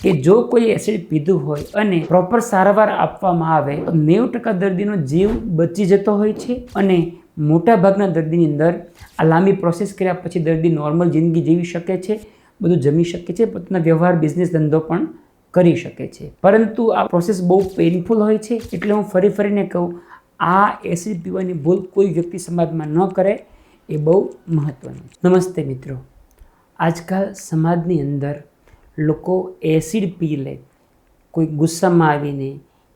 કે જો કોઈ એસિડ પીધું હોય અને પ્રોપર સારવાર આપવામાં આવે તો 90% દર્દીનો જીવ બચી જતો હોય છે અને મોટાભાગના દર્દીની અંદર આ લાંબી પ્રોસેસ કર્યા પછી દર્દી નોર્મલ જિંદગી જીવી શકે છે, બધું જમી શકે છે, પોતાના વ્યવહાર બિઝનેસ ધંધો પણ કરી શકે છે. પરંતુ આ પ્રોસેસ બહુ પેઇનફુલ હોય છે. એટલે હું ફરીને કહું, આ એસિડ પીવાની ભૂલ કોઈ વ્યક્તિ સમાજમાં ન કરે, એ બહુ મહત્વનું. નમસ્તે મિત્રો. આજકાલ સમાજની અંદર લોકો એસિડ પી લે, કોઈ ગુસ્સામાં આવીને,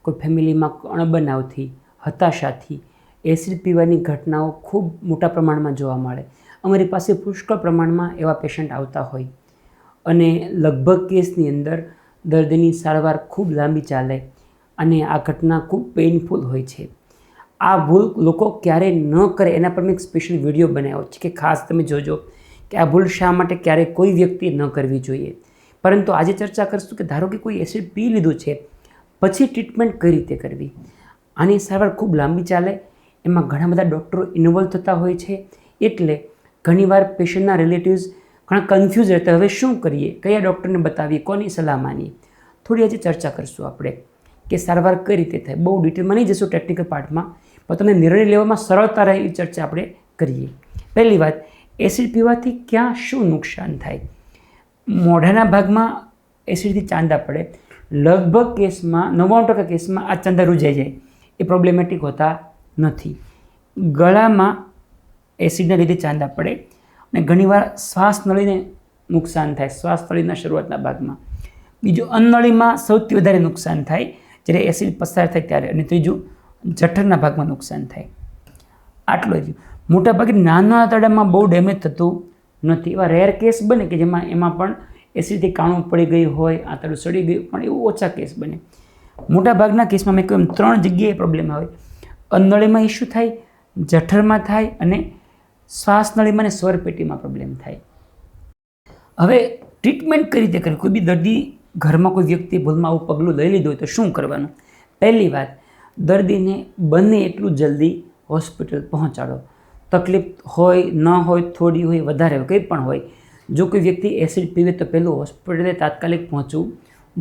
કોઈ ફેમિલીમાં અણબનાવથી, હતાશાથી એસિડ પીવાની ઘટનાઓ ખૂબ મોટા પ્રમાણમાં જોવા મળે. અમારી પાસે પુષ્કળ પ્રમાણમાં એવા પેશન્ટ આવતા હોય અને લગભગ કેસની અંદર દર્દીની સારવાર ખૂબ લાંબી ચાલે અને આ ઘટના ખૂબ પેઇનફુલ હોય છે. આ ભૂલ લોકો ક્યારેય ન કરે એના પર મેં એક સ્પેશિયલ વિડીયો બનાવ્યો છે કે ખાસ તમે જોજો કે આ ભૂલ શા માટે ક્યારેય કોઈ વ્યક્તિએ ન કરવી જોઈએ. પરંતુ આજે ચર્ચા કરીશું કે ધારો કે કોઈ એસિડ પી લીધું છે, પછી ટ્રીટમેન્ટ કઈ રીતે કરવી. આની સારવાર ખૂબ લાંબી ચાલે, એમાં ઘણા બધા ડૉક્ટરો ઇન્વોલ્વ થતા હોય છે. એટલે ઘણીવાર પેશન્ટના રિલેટિવ્સ ઘણા કન્ફ્યુઝ રહેતા, હવે શું કરીએ, કયા ડૉક્ટરને બતાવીએ, કોની સલાહ માનીએ. થોડી આજે ચર્ચા કરીશું આપણે કે સારવાર કઈ રીતે થાય. બહુ ડિટેલમાં નહીં જશું ટેકનિકલ પાર્ટમાં, પણ તમને નિર્ણય લેવામાં સરળતા રહે એવી ચર્ચા આપણે કરીએ. પહેલી વાત, એસિડ પીવાથી ક્યાં શું નુકસાન થાય. મોઢાના ભાગમાં એસિડથી ચાંદા પડે. લગભગ કેસમાં 99% કેસમાં આ ચાંદા રૂજાઈ જાય, એ પ્રોબ્લેમેટિક હોતા નથી. ગળામાં એસિડના લીધે ચાંદા પડે અને ઘણીવાર શ્વાસનળીને નુકસાન થાય, શ્વાસનળીના શરૂઆતના ભાગમાં. બીજું, અન્નનળીમાં સૌથી વધારે નુકસાન થાય જ્યારે એસિડ પસાર થાય ત્યારે. અને ત્રીજું, જઠરના ભાગમાં નુકસાન થાય. આટલું જ. મોટાભાગે નાના આંતરડામાં બહુ ડેમેજ થતું નથી. એવા રેર કેસ બને કે એમાં પણ એસિડથી કાણું પડી ગયું હોય, આંતરડું સડી ગયું, પણ એવું ઓછા કેસ બને. મોટાભાગના કેસમાં મેં કહ્યું 3 જગ્યાએ પ્રોબ્લેમ આવે. અન્નનળીમાં ઇસ્યુ થાય, જઠરમાં થાય અને શ્વાસનળીમાં અને સ્વરપેટીમાં પ્રોબ્લેમ થાય. હવે ટ્રીટમેન્ટ કઈ રીતે કરવી. કોઈ બી દર્દી ઘરમાં કોઈ વ્યક્તિ ભૂલમાં આવું પગલું લઈ લીધું હોય તો શું કરવાનું. પહેલી વાત, દર્દીને બને એટલું જલ્દી હોસ્પિટલ પહોંચાડો. તકલીફ હોય ન હોય, થોડી હોય, વધારે હોય, કંઈ પણ હોય, જો કોઈ વ્યક્તિ એસિડ પીવે તો પહેલું હોસ્પિટલે તાત્કાલિક પહોંચવું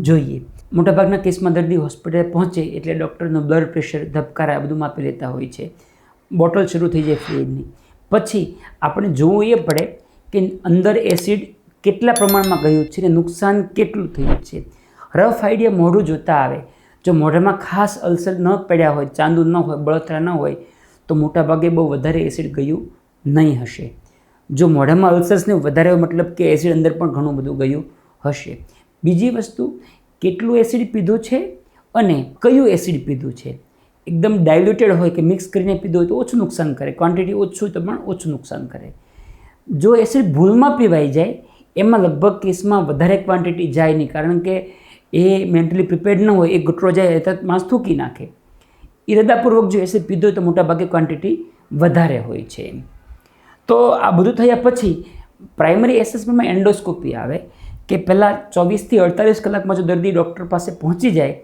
જોઈએ. મોટાભાગના કેસમાં દર્દી હોસ્પિટલે પહોંચે એટલે ડૉક્ટરનું બ્લડ પ્રેશર, ધબકારા બધું માપી લેતા હોય છે. બોટલ શરૂ થઈ જાય ફ્લુઇડની. પછી આપણે જોવું એ પડે કે અંદર એસિડ કેટલા પ્રમાણમાં ગયું છે અને નુકસાન કેટલું થયું છે. રફ આઈડિયા મોઢું જોતા આવે. જો મોઢામાં ખાસ અલ્સર ન પડ્યા હોય, ચાંદુ ન હોય, બળતરા ન હોય, તો મોટાભાગે બહુ વધારે એસિડ ગયું નહીં હશે. જો મોઢામાં અલ્સર્સને વધારે હોય, મતલબ કે એસિડ અંદર પણ ઘણું બધું ગયું હશે. બીજી વસ્તુ, કેટલું એસિડ પીધું છે અને કયું એસિડ પીધું છે. એકદમ ડાયલ્યુટેડ હોય કે મિક્સ કરીને પીધું હોય તો ઓછું નુકસાન કરે, ક્વોન્ટિટી ઓછું હોય તો પણ ઓછું નુકસાન કરે. જો એસિડ ભૂલમાં પીવાઈ જાય, એમાં લગભગ કેસમાં વધારે ક્વોન્ટિટી જાય નહીં, કારણ કે એ મેન્ટલી પ્રિપેર્ડ ન હોય, એ ઘૂંટડો જાય તરત માણસ થૂકી નાખે. ઇરાદાપૂર્વક જો એસિડ પીધો હોય તો મોટાભાગે ક્વોન્ટિટી વધારે હોય છે. તો આ બધું થયા પછી પ્રાઇમરી એસેસમેન્ટમાં એન્ડોસ્કોપી આવે કે પહેલાં 24 થી 48 કલાકમાં જો દર્દી ડૉક્ટર પાસે પહોંચી જાય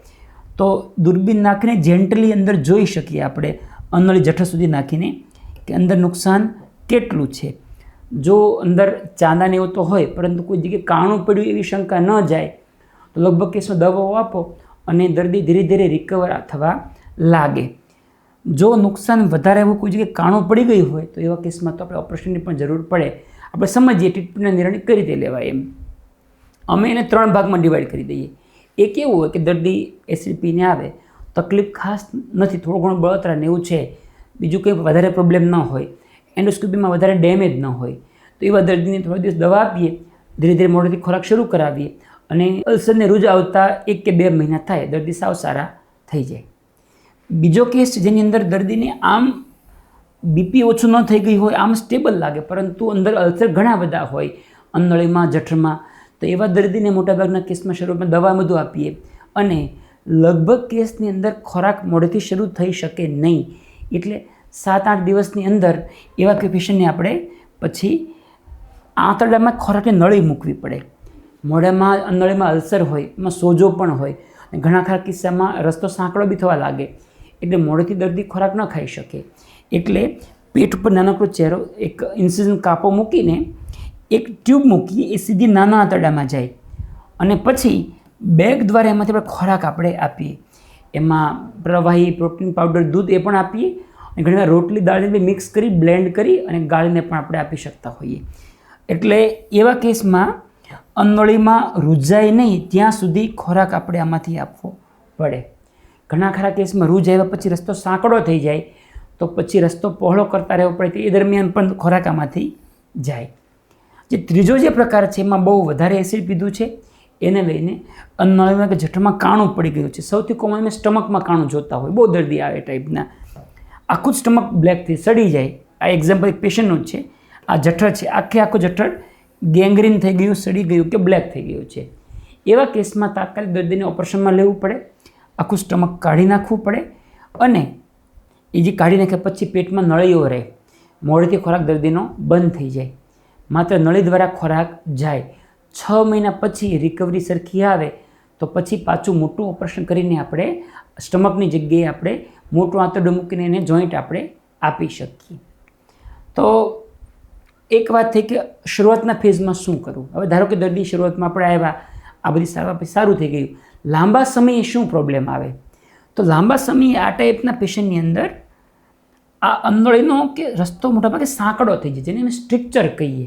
તો દૂરબીન નાખીને જેન્ટલી અંદર જોઈ શકીએ આપણે, અન્નળી જઠર સુધી નાખીને, કે અંદર નુકસાન કેટલું છે. જો અંદર ચાંદાને એવું તો હોય, પરંતુ કોઈ જગ્યાએ કાણું પડ્યું એવી શંકા ન જાય તો લગભગ કેસમાં દવાઓ આપો અને દર્દી ધીરે ધીરે રિકવર થવા લાગે. જો નુકસાન વધારે એવું કોઈ જગ્યાએ કાણું પડી ગયું હોય તો એવા કેસમાં તો આપણે ઓપરેશનની પણ જરૂર પડે. આપણે સમજીએ ટ્રીટમેન્ટના નિર્ણય કઈ રીતે લેવાય એમ. અમે એને 3 ભાગમાં ડિવાઈડ કરી દઈએ. એક એવું હોય કે દર્દી એસિડ પીને આવે, તકલીફ ખાસ નથી, થોડું ઘણું બળતરા ને એવું છે, બીજું કંઈ વધારે પ્રોબ્લેમ ન હોય, એન્ડોસ્કોપીમાં વધારે ડેમેજ ન હોય, તો એવા દર્દીને થોડા દિવસ દવા આપીએ, ધીરે ધીરે મોઢેથી ખોરાક શરૂ કરાવીએ અને અલ્સરને રૂજ આવતા 1 કે 2 મહિના થાય, દર્દી સાવ સારા થઈ જાય. બીજો કેસ જેની અંદર દર્દીને આમ બીપી ઓછું ન થઈ ગઈ હોય, આમ સ્ટેબલ લાગે, પરંતુ અંદર અલ્સર ઘણા બધા હોય અન્નનળીમાં, જઠરમાં, તો એવા દર્દીને મોટાભાગના કેસમાં શરૂઆતમાં દવા બધું આપીએ અને લગભગ કેસની અંદર ખોરાક મોઢેથી શરૂ થઈ શકે નહીં. એટલે 7-8 દિવસની અંદર એવા કોઈ પેશન્ટને આપણે પછી આંતરડામાં ખોરાકની નળી મૂકવી પડે. મોઢામાં અન્નળીમાં અલ્સર હોય, એમાં સોજો પણ હોય અને ઘણા ખરા કિસ્સામાં રસ્તો સાંકડો બી થવા લાગે, એટલે મોઢેથી દર્દી ખોરાક ન ખાઈ શકે. એટલે પેટ ઉપર નાનકડો ચહેરો, એક ઇન્સિઝન કાપો મૂકીને એક ટ્યુબ મૂકીએ, એ સીધી નાના આંતરડામાં જાય અને પછી બેગ દ્વારા એમાંથી આપણે ખોરાક આપણે આપીએ, એમાં પ્રવાહી, પ્રોટીન પાવડર, દૂધ એ પણ આપીએ, અને ઘણીવાર રોટલી દાળને બી મિક્સ કરી બ્લેન્ડ કરી અને ગાળીને પણ આપણે આપી શકતા હોઈએ. એટલે એવા કેસમાં અન્નનળીમાં રૂજાય નહીં ત્યાં સુધી ખોરાક આપણે આમાંથી આપવો પડે. ઘણા ખરા કેસમાં રૂજ આવ્યા પછી રસ્તો સાંકડો થઈ જાય તો પછી રસ્તો પહોળો કરતા રહેવો પડે, એ દરમિયાન પણ ખોરાક આમાંથી જાય. જે ત્રીજો જે પ્રકાર છે એમાં બહુ વધારે એસિડ પીધું છે, એને લઈને અન્નનળીમાં કે જઠરમાં કાણું પડી ગયું છે. સૌથી કોમન સ્ટમકમાં કાણું જોતા હોય, બહુ દર્દી આવે ટાઈપના, આખું સ્ટમક બ્લેકથી સડી જાય. આ એક્ઝામ્પલ એક પેશન્ટનું જ છે. આ જઠર છે, આખું જઠર ગેંગ્રીન થઈ ગયું, સડી ગયું કે બ્લેક થઈ ગયું છે. એવા કેસમાં તાત્કાલિક દર્દીને ઓપરેશનમાં લેવું પડે, આખું સ્ટમક કાઢી નાખવું પડે, અને એ જે કાઢી નાખ્યા પછી પેટમાં નળીઓ રહે, મોઢેથી ખોરાક દર્દીનો બંધ થઈ જાય, માત્ર નળી દ્વારા ખોરાક જાય. 6 મહિના પછી રિકવરી સરખી આવે તો પછી પાછું મોટું ઓપરેશન કરીને આપણે સ્ટમકની જગ્યાએ આપણે મોટું આંતરડું મૂકીને એને જોઈન્ટ આપણે આપી શકીએ. તો એક વાત થઈ કે શરૂઆતના ફેઝમાં શું કરવું. હવે ધારો કે દર્દી શરૂઆતમાં આપણે આવ્યા, આ બધી સારવાર પછી સારું થઈ ગયું, લાંબા સમયે શું પ્રોબ્લેમ આવે? તો લાંબા સમયે આ ટાઈપના પેશન્ટની અંદર આ અન્નનળીનો કે રસ્તો મોટાભાગે સાંકડો થઈ જાય, જેને અમે સ્ટ્રક્ચર કહીએ.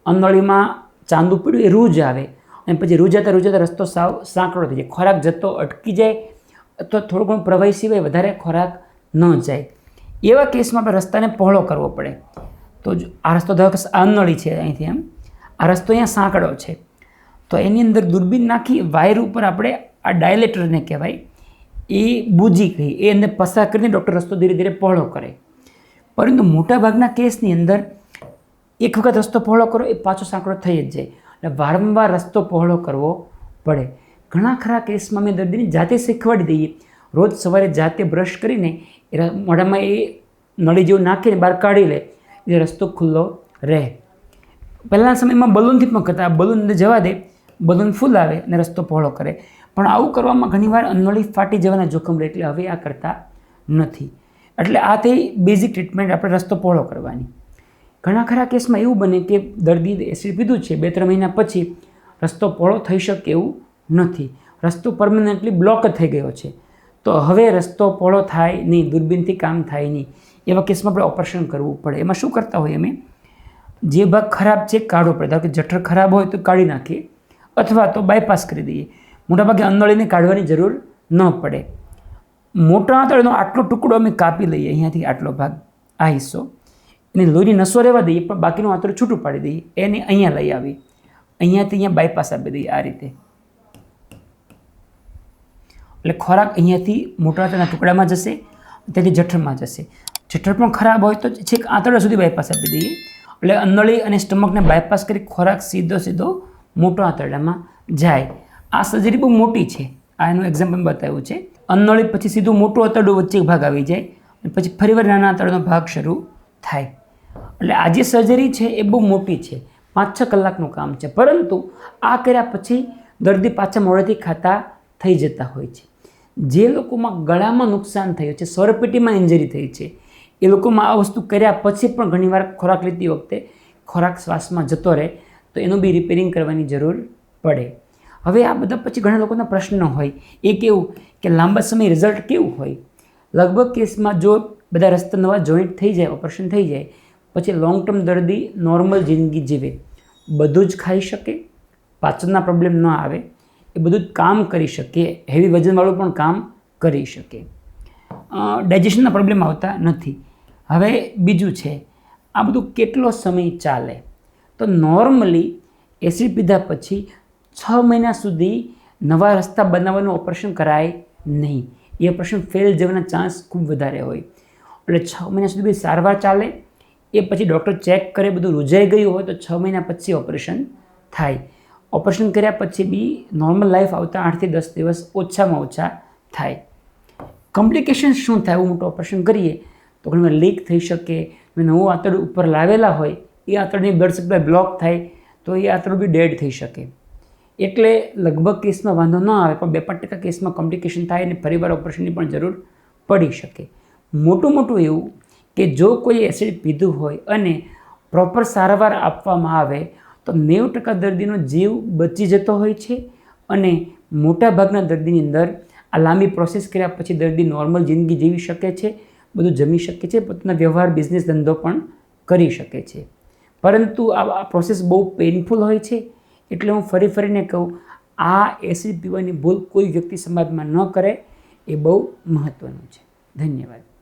અન્નનળીમાં ચાંદુ પીળું એ રૂજ આવે, અને પછી રૂજાતા રસ્તો સાવ સાંકડો થઈ જાય, ખોરાક જતો અટકી જાય અથવા થોડું ઘણું પ્રવાહી સિવાય વધારે ખોરાક ન જાય. એવા કેસમાં આપણે રસ્તાને પહોળો કરવો પડે. તો આ રસ્તો ધારો કે અન્નનળી છે, અહીંથી એમ આ રસ્તો અહીંયા સાંકડો છે, તો એની અંદર દૂરબીન નાખી વાયર ઉપર આપણે આ ડાયલેટરને કહેવાય એ બુજી કહી એ અંદર પસાર કરીને ડૉક્ટર રસ્તો ધીરે ધીરે પહોળો કરે. પરંતુ મોટાભાગના કેસની અંદર એક વખત રસ્તો પહોળો કરો એ પાછો સાંકડો થઈ જ જાય, એટલે વારંવાર રસ્તો પહોળો કરવો પડે. ઘણા ખરા કેસમાં અમે દર્દીને જાતે શીખવાડી દઈએ, રોજ સવારે જાતે બ્રશ કરીને એ મોઢામાં એ નળી જેવું નાખીને બહાર કાઢી લે, એ રસ્તો ખુલ્લો રહે. પહેલાંના સમયમાં બલૂનથી પણ કરતા, બલૂન અંદર જવા દે, બલૂન ફૂલ આવે અને રસ્તો પહોળો કરે, પણ આવું કરવામાં ઘણીવાર અન્નનળી ફાટી જવાના જોખમ રહે, એટલે હવે આ કરતા નથી. એટલે આ થઈ બેઝિક ટ્રીટમેન્ટ, આપણે રસ્તો પહોળો કરવાની. ઘણા ખરા કેસમાં એવું બને કે દર્દી એસિડ પીધું છે, 2-3 મહિના પછી રસ્તો પહોળો થઈ શકે એવું નથી, રસ્તો પરમનન્ટલી બ્લોક થઈ ગયો છે, તો હવે રસ્તો પહોળો થાય નહીં, દૂરબીનથી કામ થાય નહીં. એવા કેસમાં આપણે ઓપરેશન કરવું પડે. એમાં શું કરતા હોઈએ અમે, જે ભાગ ખરાબ છે કાઢવો પડે. ધારો કે જઠર ખરાબ હોય તો કાઢી નાખીએ, અથવા તો બાયપાસ કરી દઈએ. મોટાભાગે અન્નનળીને કાઢવાની જરૂર ન પડે. મોટા આંતરડાનો આટલો ટુકડો અમે કાપી લઈએ, અહીંયાથી આટલો ભાગ, આ હિસ્સો, એને લોહીની નસો રહેવા દઈએ, પણ બાકીનું આંતરડું છૂટું પાડી દઈએ, એને અહીંયા લઈ આવી, અહીંયાથી અહીંયા બાયપાસ આપી દઈએ આ રીતે. એટલે ખોરાક અહીંયાથી મોટા આંતરડાના ટુકડામાં જશે, ત્યાંથી જઠરમાં જશે. જઠર પણ ખરાબ હોય તો છેક આંતરડા સુધી બાયપાસ આપી દઈએ, એટલે અન્નનળી અને સ્ટમકને બાયપાસ કરી ખોરાક સીધો મોટો આંતરડામાં જાય. આ સર્જરી બહુ મોટી છે, આ એનું એક્ઝામ્પલ બતાવ્યું છે. અન્નનળી પછી સીધું મોટું આંતરડું વચ્ચે એક ભાગ આવી જાય, અને પછી ફરીવાર નાના આંતરડાનો ભાગ શરૂ થાય. એટલે આ જે સર્જરી છે એ બહુ મોટી છે, 5-6 કલાકનું કામ છે, પરંતુ આ કર્યા પછી દર્દી પાછા મોડેથી ખાતા થઈ જતા હોય છે. જે લોકોમાં ગળામાં નુકસાન થયું છે, સ્વરપેટીમાં ઇન્જરી થઈ છે, એ લોકોમાં આ વસ્તુ કર્યા પછી પણ ઘણીવાર ખોરાક લેતી વખતે ખોરાક શ્વાસમાં જતો રહે, તો એનું બી રિપેરિંગ કરવાની જરૂર પડે. હવે આ બધા પછી ઘણા લોકોના પ્રશ્ન હોય, એ કેવું કે લાંબા સમય રિઝલ્ટ કેવું હોય. લગભગ કેસમાં જો બધા રસ્તા નવા જોઈન્ટ થઈ જાય, ઓપરેશન થઈ જાય, પછી લોંગ ટર્મ દર્દી નોર્મલ જિંદગી જીવે, બધું જ ખાઈ શકે, પાચનના પ્રોબ્લેમ ન આવે, એ બધું જ કામ કરી શકે, હેવી વજનવાળું પણ કામ કરી શકે, ડાયજેશનના પ્રોબ્લેમ આવતા નથી. હવે બીજું છે, આ બધું કેટલો સમય ચાલે? તો નોર્મલી એસિડ પીધા પછી 6 મહિના સુધી નવા રસ્તા બનાવવાનું ઓપરેશન કરાય નહીં. એ ઓપરેશન ફેલ જવાના ચાન્સ ખૂબ વધારે હોય. એટલે 6 મહિના સુધી બી સારવાર ચાલે, એ પછી ડૉક્ટર ચેક કરે બધું રૂજાઈ ગયું હોય તો 6 મહિના પછી ઓપરેશન થાય. ઓપરેશન કર્યા પછી બી નોર્મલ લાઈફ આવતા 8 થી 10 દિવસ ઓછામાં ઓછા થાય. કોમ્પ્લિકેશન શું થાય? એવું મોટું ઓપરેશન કરીએ તો ઘણીવાર લીક થઈ શકે, નવું આંતરડું ઉપર લાવેલા હોય એ આંતરડાની બ્લડ સપ્લાય બ્લોક થાય તો એ આંતરડું બી ડેડ થઈ શકે. એટલે લગભગ કેસમાં વાંધો ન આવે, પણ 2-5% કેસમાં કોમ્પ્લિકેશન થાય અને ફરીવાર ઓપરેશનની પણ જરૂર પડી શકે. મોટું એવું કે જો કોઈ એસિડ પીધું હોય અને પ્રોપર સારવાર આપવામાં આવે તો 90% દર્દીનો જીવ બચી જતો હોય છે અને મોટાભાગના દર્દીની અંદર આ લાંબી પ્રોસેસ કર્યા પછી દર્દી નોર્મલ જિંદગી જીવી શકે છે, બધું જમી શકે છે, પોતાના વ્યવહાર બિઝનેસ ધંધો પણ કરી શકે છે. પરંતુ આ પ્રોસેસ બહુ પેઇનફુલ હોય છે. એટલે હું ફરીને કહું, આ એસિડ પીવાની ભૂલ કોઈ વ્યક્તિ સમાજમાં ન કરે, એ બહુ મહત્ત્વનું છે. ધન્યવાદ.